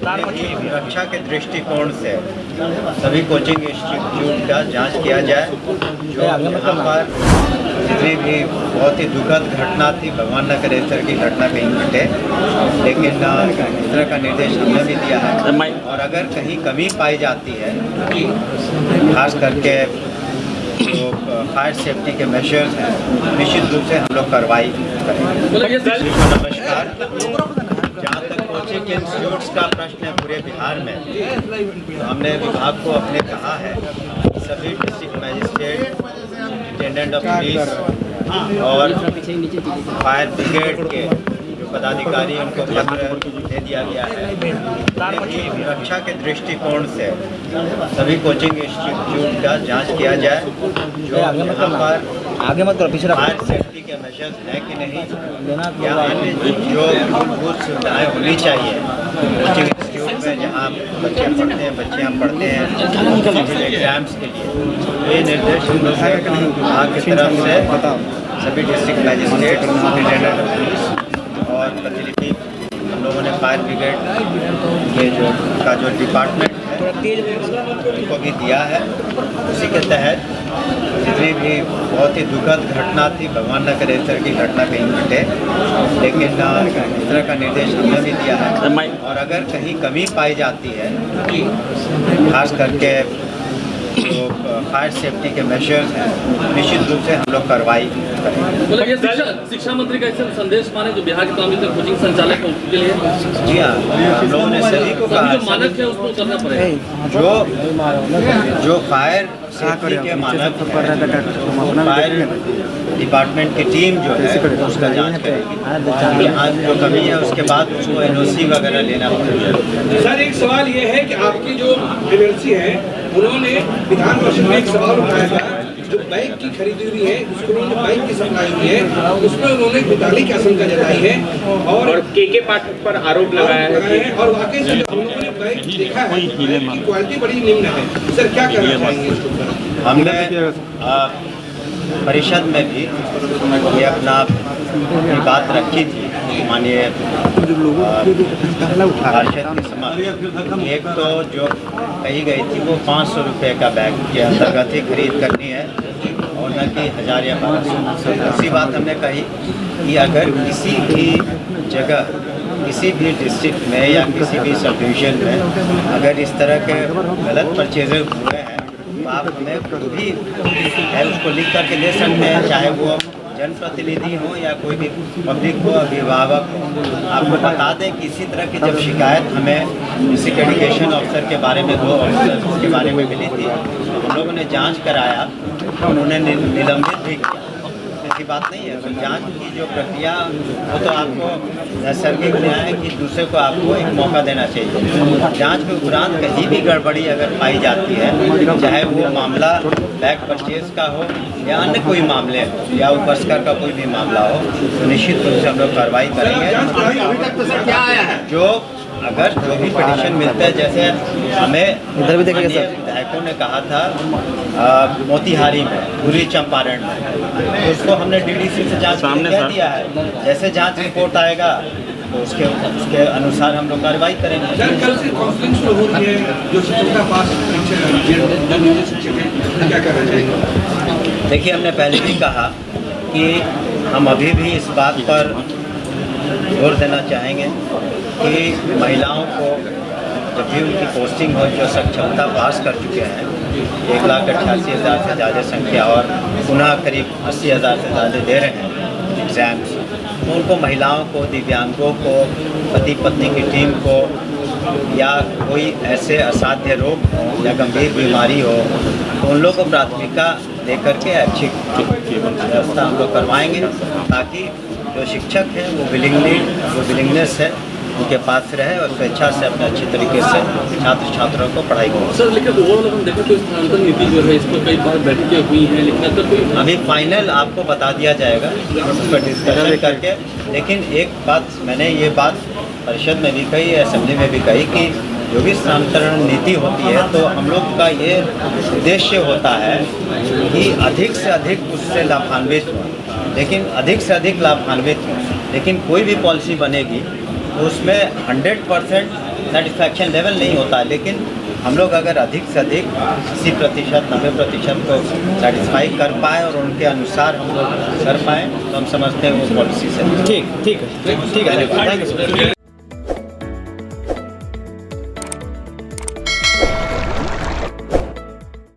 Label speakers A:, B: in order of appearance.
A: सुरक्षा के दृष्टिकोण से सभी कोचिंग इंस्टीट्यूट का जांच किया जाए। जो यहाँ पर जितनी भी बहुत ही दुखद घटना थी, भगवान न करे इस तरह की घटना कहीं घटे, लेकिन इस तरह का निर्देश हमने भी दिया है। और अगर कहीं कमी पाई जाती है, खास करके जो फायर सेफ्टी के मेजर्स हैं, निश्चित रूप से हम लोग कार्रवाई करेंगे। नमस्कार। जहाँ तक कोचिंग इंस्टीट्यूट्स का प्रश्न है पूरे बिहार में, तो हमने विभाग को अपने कहा है सभी district magistrate, intended of police और फायर ब्रिगेड के जो पदाधिकारी उनको पत्र दे दिया गया है। सुरक्षा के दृष्टिकोण से सभी कोचिंग इंस्टीट्यूट का जांच किया जाए। जो यहाँ पर
B: आगे मत करो, पीछे
A: फायर सेफ्टी के मेजर्स हैं कि नहीं, या अन्य जो मूलभूत सुविधाएँ होनी चाहिए कोचिंग इंस्टीट्यूट में जहाँ बच्चे पढ़ते हैं, बच्चियाँ पढ़ते हैं एग्जाम्स के लिए, ये निर्देश हम लोग विभाग की तरफ से सभी district magistrate, intended of police और प्रतिनिधि हम लोगों ने फायर ब्रिगेड के जो डिपार्टमेंट है उनको भी दिया है। उसी के तहत जितनी भी बहुत ही दुखद घटना थी, भगवान न करे इस तरह की घटना कहीं घटे, लेकिन इस तरह का निर्देश हमने भी दिया है। और अगर कहीं कमी पाई जाती है, खास करके जो फायर सेफ्टी के मेजर्स हैं, निश्चित रूप से हम लोग कार्रवाई करेंगे।
C: शिक्षा मंत्री का ऐसा संदेश माने जो बिहार के तमाम कोचिंग संचालक के लिए।
A: जी हाँ, हम लोगों ने सभी को कहा
C: जो मानक है उसको करना पड़ेगा।
A: जो फायर सेफ्टी के मानक फायर डिपार्टमेंट की टीम जो है उसका जांच करेगी। यहाँ जो कमी है उसके बाद उसको NOC वगैरह लेना पड़ेगा।
D: सर, एक सवाल ये है कि आपकी जो एजेंसी है उन्होंने विधान परिषद में एक सवाल उठाया था, जो बाइक की खरीदी हुई है उसको उन्होंने बाइक की सप्लाई हुई है, उसमें उन्होंने घोटाले की आशंका जताई है और के पाठक पर आरोप लगाया है। और वाकई से हम लोगों ने बाइक देखा है कि क्वालिटी बड़ी निम्न है। सर, क्या कहना चाहेंगे इसके ऊपर?
A: हमने परिषद में भी ये अपना बात रखी थी माननीय पार्षद के समक्ष। एक तो जो कही गई थी वो 500 रुपये का बैग के अंतर्गत ही खरीद करनी है और न कि 1000 या 1200। दूसरी बात हमने कही कि अगर किसी भी जगह, किसी भी डिस्ट्रिक्ट में या किसी भी सब डिवीज़न में अगर इस तरह के गलत परचेजेज हुए हैं, तो आप हमें खुद भी है उसको लिख करके दे सकते हैं, चाहे वो जनप्रतिनिधि हो या कोई भी पब्लिक हो, अभिभावक हो। आपको बता दें कि इसी तरह की जब शिकायत हमें डिस्ट्रिक्ट एजुकेशन ऑफिसर के बारे में 2 ऑफिसर के बारे में मिली थी, तो हम लोगों ने जांच कराया, उन्होंने निलंबित भी किया। ऐसी बात नहीं है। तो जांच की जो प्रक्रिया वो तो आपको नैसर्गिक न्याय है कि दूसरे को आपको एक मौका देना चाहिए। जांच के उपरांत कहीं भी गड़बड़ी अगर पाई जाती है, चाहे वो मामला बैग परचेज का हो या अन्य कोई मामले हो या उपस्कर का कोई भी मामला हो, तो निश्चित रूप से हम लोग कार्रवाई करेंगे। जो अगर जो भी पिटीशन मिलता है, जैसे हमें
B: इधर भी देखिए सर,
A: विधायकों ने कहा था मोतिहारी में, पूर्वी चंपारण में, तो उसको हमने DDC से जांच कह दिया है। जैसे जांच रिपोर्ट आएगा तो उसके अनुसार हम लोग कार्रवाई करेंगे।
D: कल से काउंसलिंग शुरू होती है, जो शिक्षक का पास क्या करना चाहिए?
A: देखिए, हमने पहले भी कहा कि हम अभी भी इस बात पर जोर देना चाहेंगे कि महिलाओं को जब भी उनकी पोस्टिंग हो, जो सक्षमता पास कर चुके हैं, 1,88,000 से ज़्यादा संख्या और पुनः करीब 80,000 से ज़्यादा दे रहे हैं एग्ज़ाम्स, तो उनको महिलाओं को, दिव्यांगों को, पति पत्नी की टीम को या कोई ऐसे असाध्य रोग हो या गंभीर बीमारी हो, तो उन लोगों को प्राथमिकता दे करके अच्छी व्यवस्था हम लोग करवाएंगे, ताकि जो शिक्षक हैं वो विलिंगनेस है उनके पास रहे और स्वेच्छा से अपने अच्छी तरीके से छात्र छात्राओं को पढ़ाई करें।
C: सर, लेकिन ओवरऑल हम देखें तो स्थानांतरण नीति जो है इस पर कई बार बैठकें हुई हैं, लेकिन अगर कोई
A: अभी फाइनल आपको बता दिया जाएगा उस पर डिस्कशन करके। लेकिन एक बात मैंने ये बात परिषद में भी कही, असेंबली में भी कही कि जो भी स्थानांतरण नीति होती है तो हम लोग का ये उद्देश्य होता है कि अधिक से अधिक उससे लाभान्वित हो, लेकिन अधिक से अधिक लाभान्वित हो। लेकिन कोई भी पॉलिसी बनेगी तो उसमें 100% सेटिस्फैक्शन लेवल नहीं होता, लेकिन हम लोग अगर अधिक से अधिक 80%, 90% को सेटिस्फाई कर पाए और उनके अनुसार हम लोग कर पाएँ तो हम समझते हैं वो पॉलिसी से
B: ठीक है, थैंक यू।